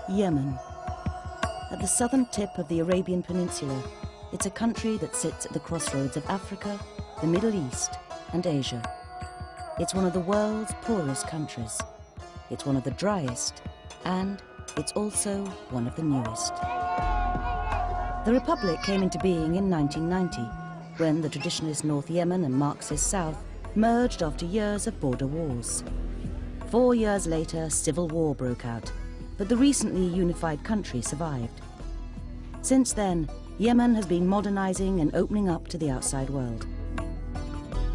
Yemen. At the southern tip of the Arabian Peninsula, it's a country that sits at the crossroads of Africa, the Middle East, and Asia. It's one of the world's poorest countries. It's one of the driest, and it's also one of the newest. The Republic came into being in 1990, when the traditionalist North Yemen and Marxist South merged after years of border wars. 4 years later, civil war broke out, but the recently unified country survived. Since then, Yemen has been modernizing and opening up to the outside world.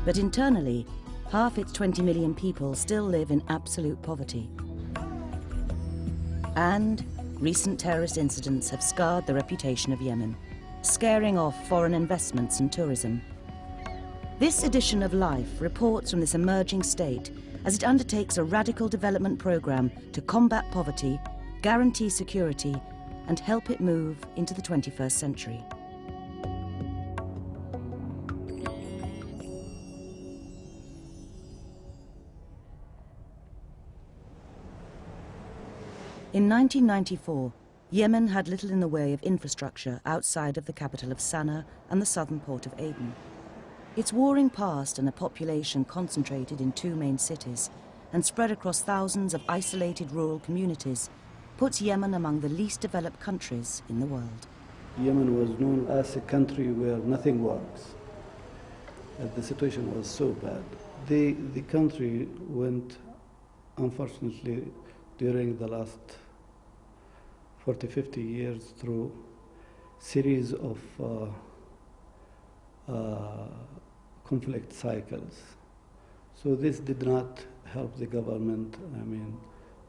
But internally, half its 20 million people still live in absolute poverty. And recent terrorist incidents have scarred the reputation of Yemen, scaring off foreign investments and tourism. This edition of Life reports from this emerging state as it undertakes a radical development program to combat poverty, guarantee security, and help it move into the 21st century. In 1994, Yemen had little in the way of infrastructure outside of the capital of Sana'a and the southern port of Aden. Its warring past and a population concentrated in 2 main cities and spread across thousands of isolated rural communities puts Yemen among the least developed countries in the world. Yemen was known as a country where nothing works. The situation was so bad. The country went, unfortunately, during the last 40, 50 years through series of conflict cycles. So this did not help the government,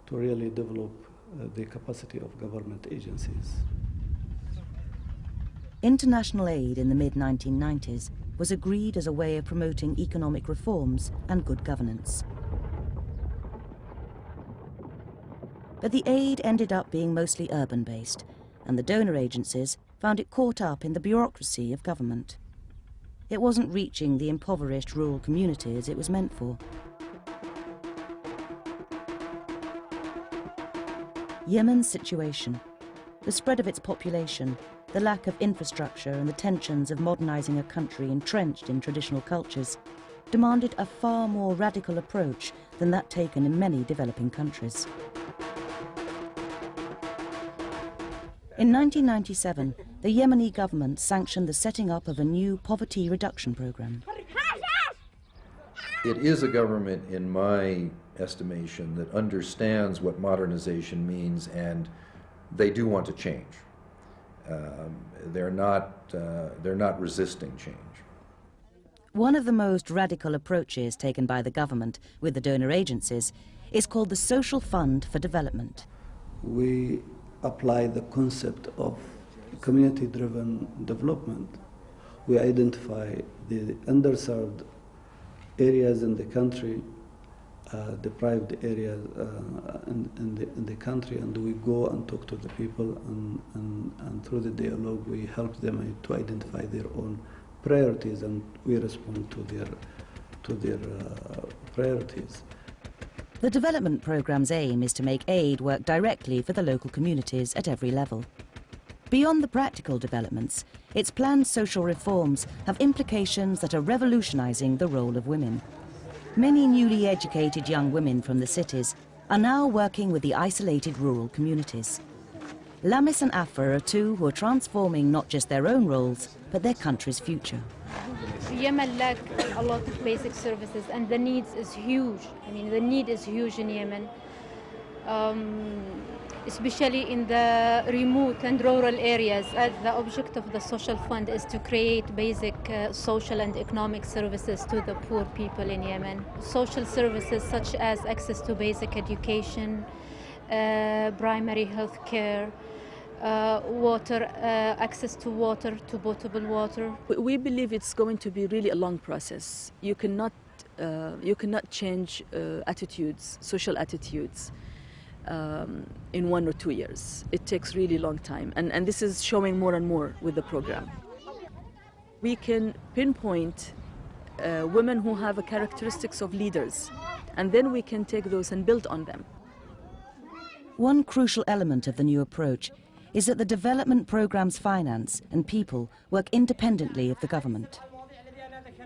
to really develop the capacity of government agencies. International aid in the mid-1990s was agreed as a way of promoting economic reforms and good governance. But the aid ended up being mostly urban-based, and the donor agencies found it caught up in the bureaucracy of government. It wasn't reaching the impoverished rural communities it was meant for. Yemen's situation, the spread of its population, the lack of infrastructure and the tensions of modernizing a country entrenched in traditional cultures, demanded a far more radical approach than that taken in many developing countries. In 1997, the Yemeni government sanctioned the setting up of a new poverty reduction program. It is a government, in my estimation, that understands what modernization means, and they do want to change. They're not resisting change. One of the most radical approaches taken by the government with the donor agencies is called the Social Fund for Development. We apply the concept of community-driven development. We identify the underserved areas in the country, deprived areas in the country, and we go and talk to the people, and through the dialogue we help them to identify their own priorities, and we respond to their priorities. The development program's aim is to make aid work directly for the local communities at every level. Beyond the practical developments, its planned social reforms have implications that are revolutionizing the role of women. Many newly educated young women from the cities are now working with the isolated rural communities. Lamis and Afra are 2 who are transforming not just their own roles, but their country's future. Yemen lacks a lot of basic services, and the needs is huge. The need is huge in Yemen, especially in the remote and rural areas. The object of the social fund is to create basic social and economic services to the poor people in Yemen. Social services such as access to basic education, primary health care, water, access to water, to potable water. We believe it's going to be really a long process. You cannot change attitudes, social attitudes, in 1 or 2 years. It takes really long time, and this is showing more and more with the program. We can pinpoint women who have the characteristics of leaders, and then we can take those and build on them. One crucial element of the new approach is that the development program's finance and people work independently of the government.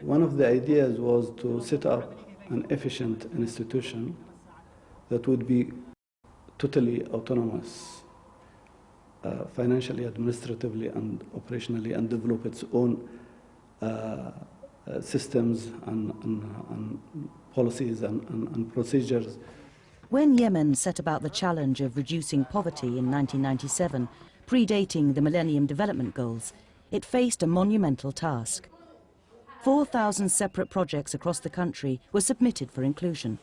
One of the ideas was to set up an efficient institution that would be totally autonomous, financially, administratively, and operationally, and develop its own systems and policies and procedures. When Yemen set about the challenge of reducing poverty in 1997, predating the Millennium Development Goals, it faced a monumental task. 4,000 separate projects across the country were submitted for inclusion.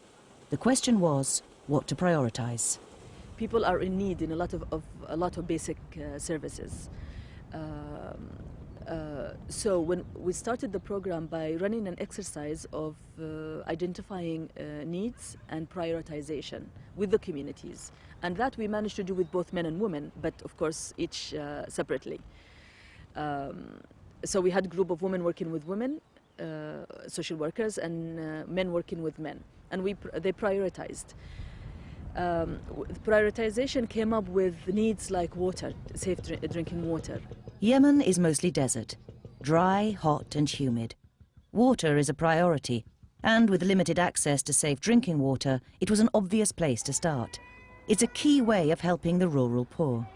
The question was what to prioritize. People are in need in a lot of basic services. So when we started the program by running an exercise of identifying needs and prioritization with the communities, and that we managed to do with both men and women, but of course each separately. So we had a group of women working with women, social workers, and men working with men, and they prioritized. Prioritization came up with needs like water, safe drinking water. Yemen is mostly desert, dry, hot and humid. Water is a priority, and with limited access to safe drinking water, it was an obvious place to start. It's a key way of helping the rural poor.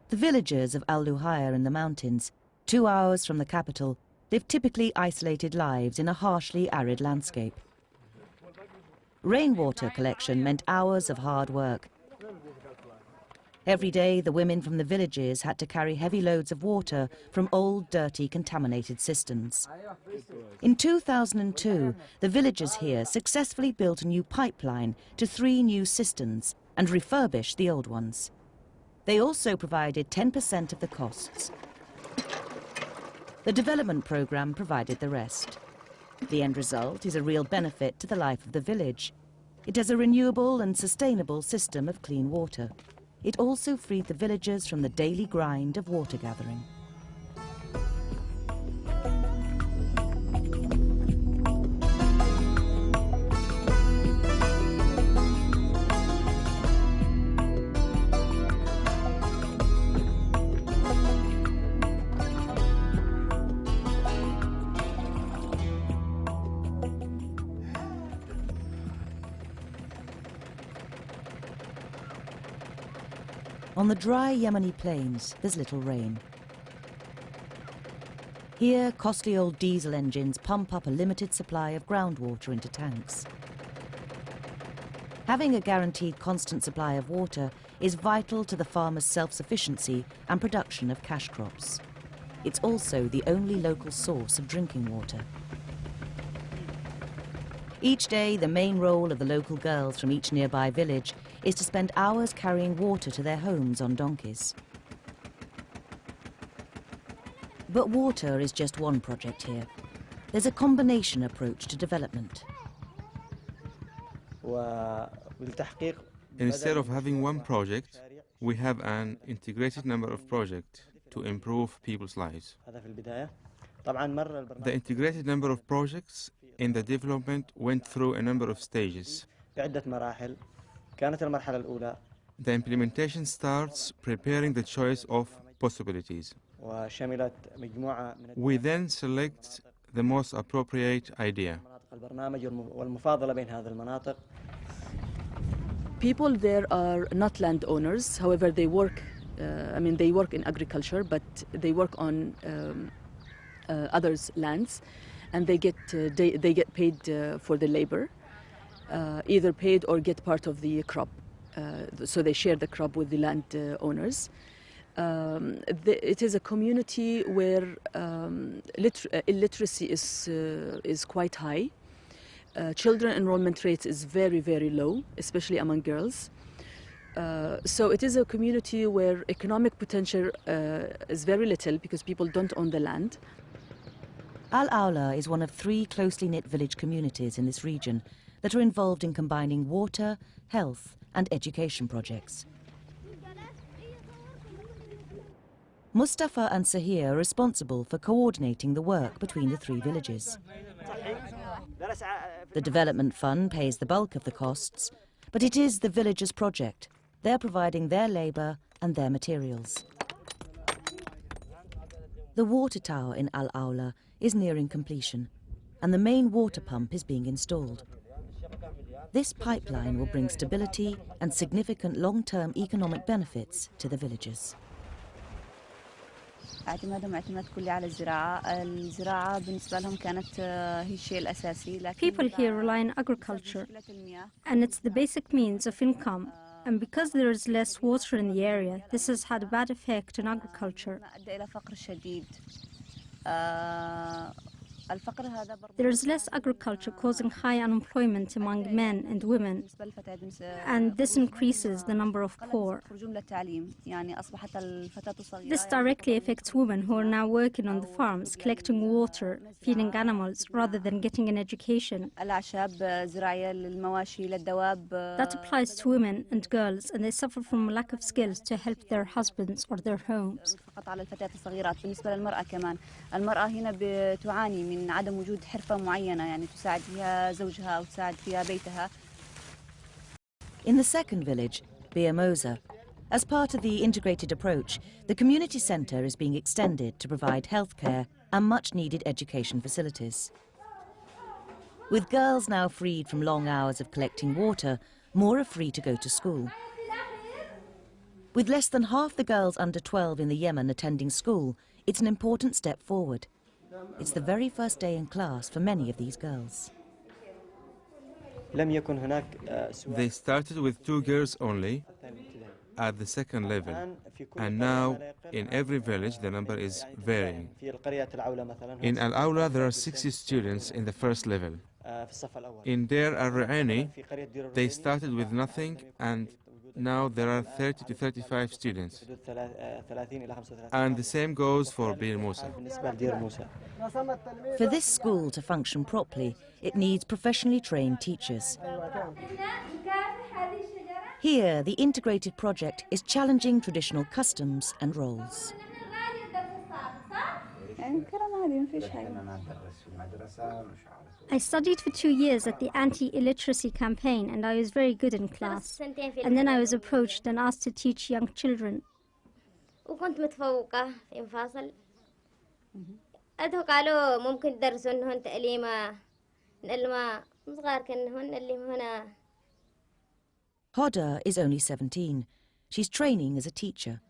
The villagers of Al-Luhayr in the mountains, 2 hours from the capital, live typically isolated lives in a harshly arid landscape. Rainwater collection meant hours of hard work. Every day, the women from the villages had to carry heavy loads of water from old, dirty, contaminated cisterns. In 2002, the villagers here successfully built a new pipeline to 3 new cisterns and refurbished the old ones. They also provided 10% of the costs. The development program provided the rest. The end result is a real benefit to the life of the village. It has a renewable and sustainable system of clean water. It also freed the villagers from the daily grind of water gathering. On the dry Yemeni plains, there's little rain. Here, costly old diesel engines pump up a limited supply of groundwater into tanks. Having a guaranteed constant supply of water is vital to the farmer's self-sufficiency and production of cash crops. It's also the only local source of drinking water. Each day, the main role of the local girls from each nearby village is to spend hours carrying water to their homes on donkeys. But water is just one project here. There's a combination approach to development. Instead of having one project, we have an integrated number of projects to improve people's lives. The integrated number of projects in the development went through a number of stages. The implementation starts preparing the choice of possibilities. We then select the most appropriate idea. People there are not landowners, however they work, they work in agriculture, but they work on others' lands, and they get paid for the labor, either paid or get part of the crop. So they share the crop with the land owners. It is a community where illiteracy is quite high. Children enrollment rate is very, very low, especially among girls. So it is a community where economic potential is very little because people don't own the land. Al-Awla is one of 3 closely knit village communities in this region that are involved in combining water, health and education projects. Mustafa and Sahir are responsible for coordinating the work between the 3 villages. The development fund pays the bulk of the costs, But it is the villagers' project. They're providing their labour and their materials. The water tower in Al Aula is nearing completion, and the main water pump is being installed. This pipeline will bring stability and significant long-term economic benefits to the villagers. People here rely on agriculture, and it's the basic means of income. And because there is less water in the area, this has had a bad effect on agriculture. There is less agriculture, causing high unemployment among men and women, and this increases the number of poor. This directly affects women who are now working on the farms, collecting water, feeding animals, rather than getting an education. That applies to women and girls, and they suffer from a lack of skills to help their husbands or their homes. In the second village, Biamosa, as part of the integrated approach, the community centre is being extended to provide healthcare and much-needed education facilities. With girls now freed from long hours of collecting water, more are free to go to school. With less than half the girls under 12 in the Yemen attending school, it's an important step forward. It's the very first day in class for many of these girls. They started with 2 girls only at the second level, and now in every village the number is varying. In Al Aula there are 60 students in the first level. In Deir al-Ra'ani they started with nothing, and now there are 30 to 35 students. And the same goes for Bir Musa. For this school to function properly, it needs professionally trained teachers. Here, the integrated project is challenging traditional customs and roles. I studied for 2 years at the anti-illiteracy campaign, and I was very good in class. And then I was approached and asked to teach young children. Hoda is only 17. She's training as a teacher.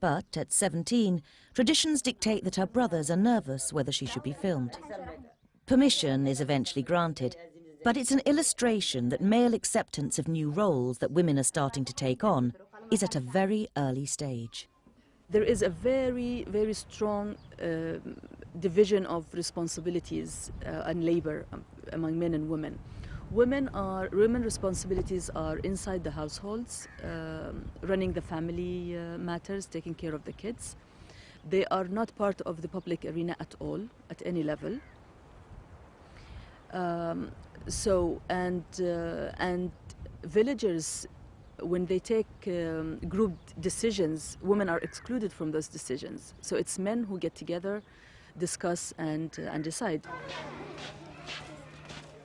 But at 17, traditions dictate that her brothers are nervous whether she should be filmed. Permission is eventually granted, but it's an illustration that male acceptance of new roles that women are starting to take on is at a very early stage. There is a very, very strong division of responsibilities and labor among men and women. Women responsibilities are inside the households, running the family matters, taking care of the kids. They are not part of the public arena at all, at any level. And villagers, when they take group decisions, women are excluded from those decisions. So it's men who get together, discuss and decide.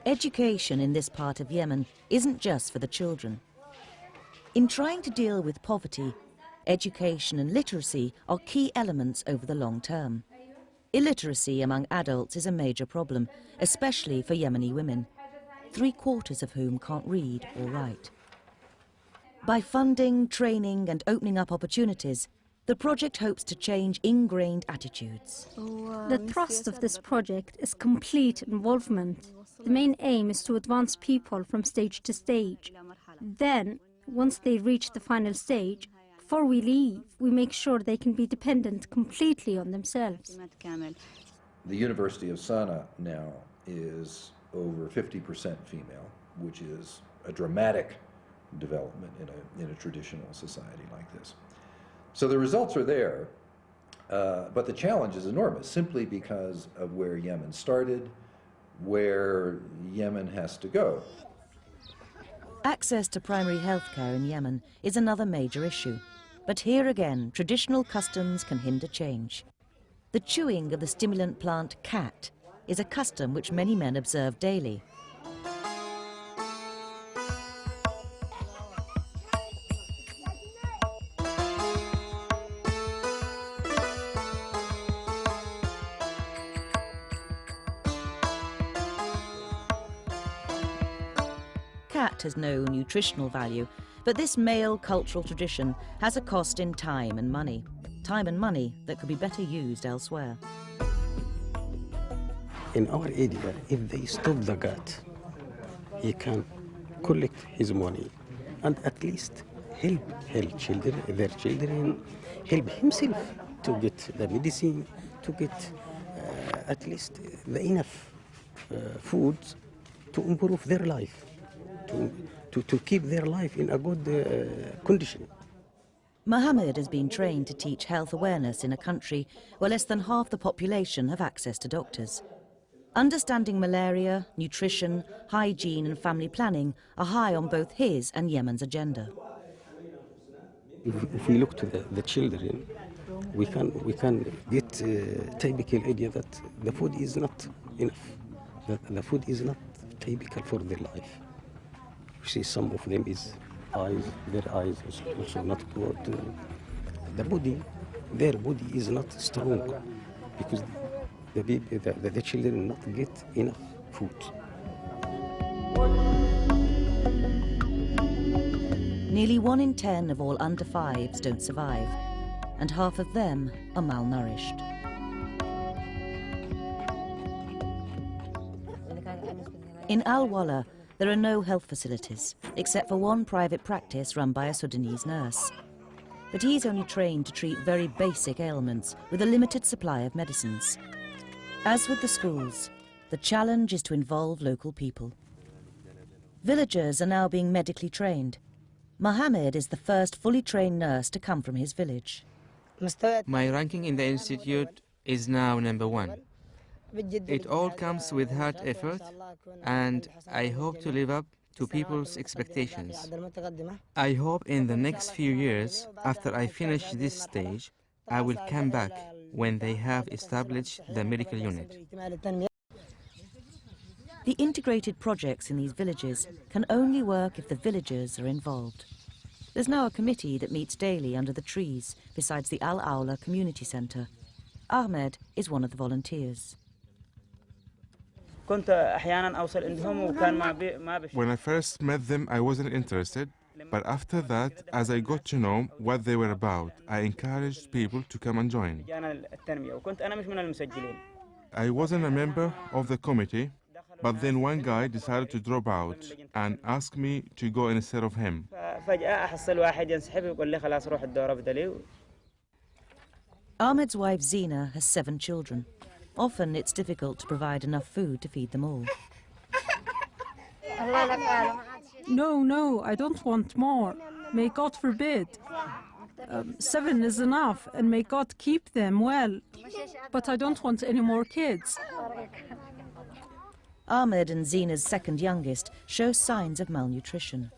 Education in this part of Yemen isn't just for the children. In trying to deal with poverty, education and literacy are key elements over the long term. Illiteracy among adults is a major problem, especially for Yemeni women, 3/4 of whom can't read or write. By funding, training and opening up opportunities, the project hopes to change ingrained attitudes. The thrust of this project is complete involvement. The main aim is to advance people from stage to stage. Then, once they reach the final stage, before we leave, we make sure they can be dependent completely on themselves. The University of Sana'a now is over 50% female, which is a dramatic development in a traditional society like this. So the results are there, but the challenge is enormous, simply because of where Yemen started, where Yemen has to go. Access to primary health care in Yemen is another major issue. But here again, traditional customs can hinder change. The chewing of the stimulant plant cat is a custom which many men observe daily. cat has no nutritional value, but this male cultural tradition has a cost in time and money. Time and money that could be better used elsewhere. In our area, if they stop the cat, he can collect his money and at least help their children, help himself to get the medicine, to get at least the enough food to improve their life, to keep their life in a good condition. Mohammed has been trained to teach health awareness in a country where less than half the population have access to doctors. Understanding malaria, nutrition, hygiene and family planning are high on both his and Yemen's agenda. If we look to the children, we can get typical idea that the food is not enough, that the food is not typical for their life. You see, some of them is eyes, their eyes is also not good. Their body is not strong because the children not get enough food. Nearly 1 in 10 of all under 5s don't survive, and half of them are malnourished. In Al-Wala, there are no health facilities, except for one private practice run by a Sudanese nurse. But he's only trained to treat very basic ailments with a limited supply of medicines. As with the schools, the challenge is to involve local people. Villagers are now being medically trained. Mohammed is the first fully trained nurse to come from his village. My ranking in the institute is now number 1. It all comes with hard effort, and I hope to live up to people's expectations. I hope in the next few years, after I finish this stage, I will come back when they have established the medical unit. The integrated projects in these villages can only work if the villagers are involved. There's now a committee that meets daily under the trees besides the Al-Awla Community Centre. Ahmed is one of the volunteers. When I first met them, I wasn't interested, but after that, as I got to know what they were about, I encouraged people to come and join. I wasn't a member of the committee, but then one guy decided to drop out and asked me to go instead of him. Ahmed's wife Zina has 7 children. Often it's difficult to provide enough food to feed them all. No, I don't want more. May God forbid. 7 is enough, and may God keep them well. But I don't want any more kids. Ahmed and Zina's second youngest show signs of malnutrition.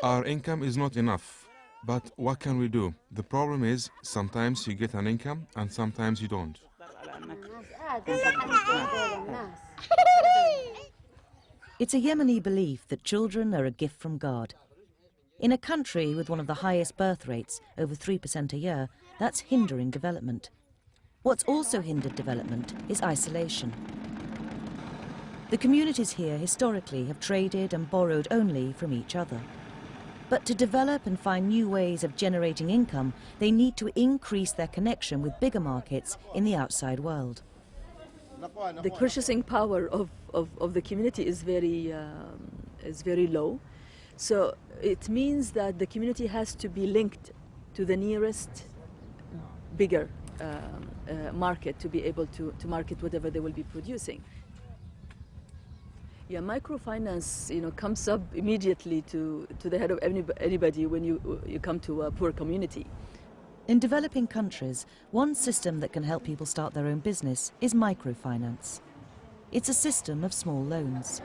Our income is not enough, but what can we do? The problem is sometimes you get an income and sometimes you don't. It's a Yemeni belief that children are a gift from God. In a country with one of the highest birth rates, over 3% a year, that's hindering development. What's also hindered development is isolation. The communities here historically have traded and borrowed only from each other. But to develop and find new ways of generating income, they need to increase their connection with bigger markets in the outside world. The purchasing power of the community is very low. So it means that the community has to be linked to the nearest bigger market to be able to market whatever they will be producing. Yeah, microfinance, comes up immediately to the head of anybody when you come to a poor community. In developing countries, one system that can help people start their own business is microfinance. It's a system of small loans.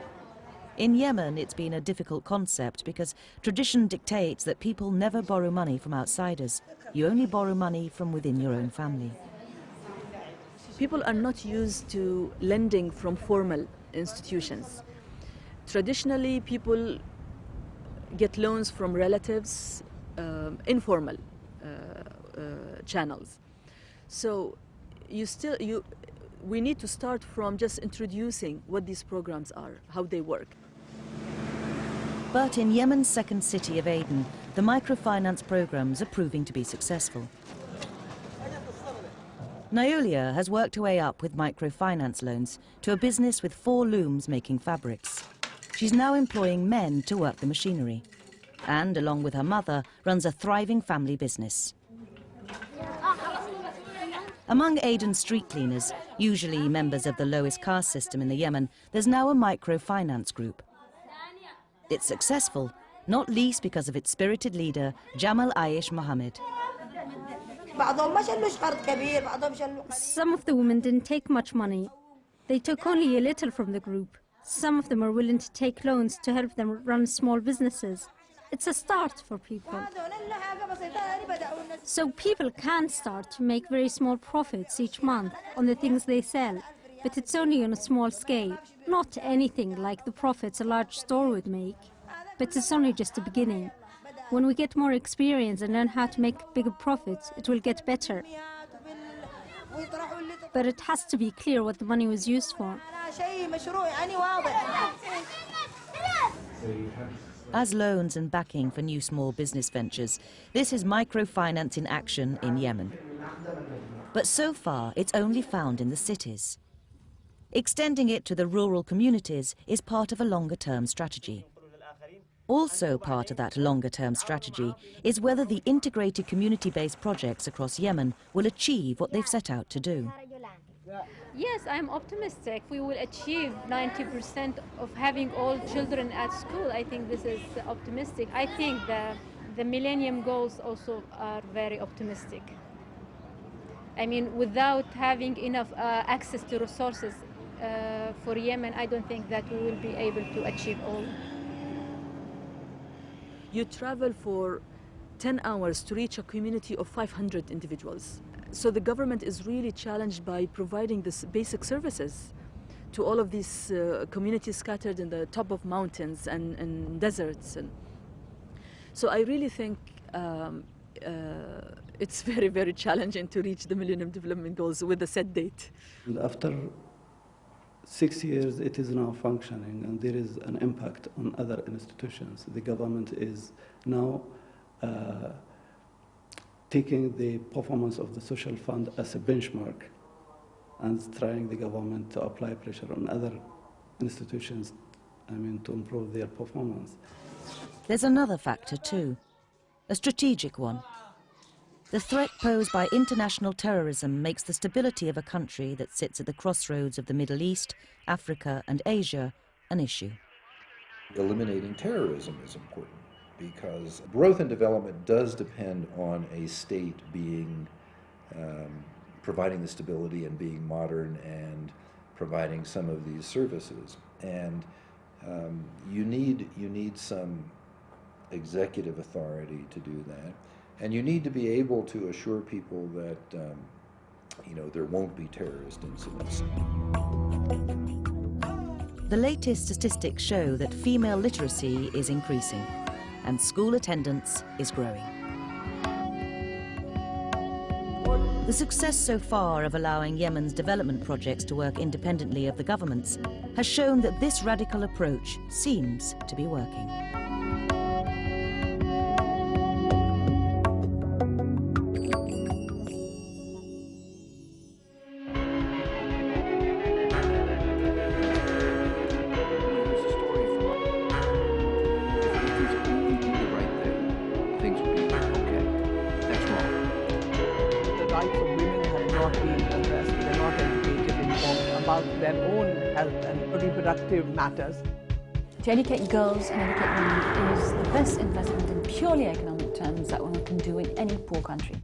In Yemen, it's been a difficult concept because tradition dictates that people never borrow money from outsiders. You only borrow money from within your own family. People are not used to lending from formal institutions. Traditionally, people get loans from relatives, informal channels. So we need to start from just introducing what these programs are, how they work. But in Yemen's second city of Aden, the microfinance programs are proving to be successful. Naolia has worked her way up with microfinance loans to a business with 4 looms making fabrics. She's now employing men to work the machinery and, along with her mother, runs a thriving family business. Among Aden's street cleaners, usually members of the lowest caste system in the Yemen, there's now a microfinance group. It's successful, not least because of its spirited leader, Jamal Aish Mohammed. Some of the women didn't take much money. They took only a little from the group. Some of them are willing to take loans to help them run small businesses. It's a start for people. So people can start to make very small profits each month on the things they sell, but it's only on a small scale, not anything like the profits a large store would make. But it's only just a beginning. When we get more experience and learn how to make bigger profits, it will get better. But it has to be clear what the money was used for. As loans and backing for new small business ventures, this is microfinance in action in Yemen. But so far, it's only found in the cities. Extending it to the rural communities is part of a longer-term strategy. Also part of that longer-term strategy is whether the integrated community-based projects across Yemen will achieve what they've set out to do. Yes, I'm optimistic. We will achieve 90% of having all children at school. I think this is optimistic. I think the Millennium Goals also are very optimistic. I mean, without having enough access to resources for Yemen, I don't think that we will be able to achieve all. You travel for 10 hours to reach a community of 500 individuals. So the government is really challenged by providing this basic services to all of these communities scattered in the top of mountains and deserts. And so I really think it's very, very challenging to reach the Millennium Development Goals with a set date. And after 6 years, it is now functioning, and there is an impact on other institutions. The government is now taking the performance of the social fund as a benchmark and trying the government to apply pressure on other institutions, to improve their performance. There's another factor too, a strategic one. The threat posed by international terrorism makes the stability of a country that sits at the crossroads of the Middle East, Africa and Asia an issue. Eliminating terrorism is important because growth and development does depend on a state being, providing the stability and being modern and providing some of these services. And you need some executive authority to do that. And you need to be able to assure people that, there won't be terrorist incidents. The latest statistics show that female literacy is increasing and school attendance is growing. The success so far of allowing Yemen's development projects to work independently of the governments has shown that this radical approach seems to be working. Their own health and reproductive matters. To educate girls and educate women is the best investment in purely economic terms that one can do in any poor country.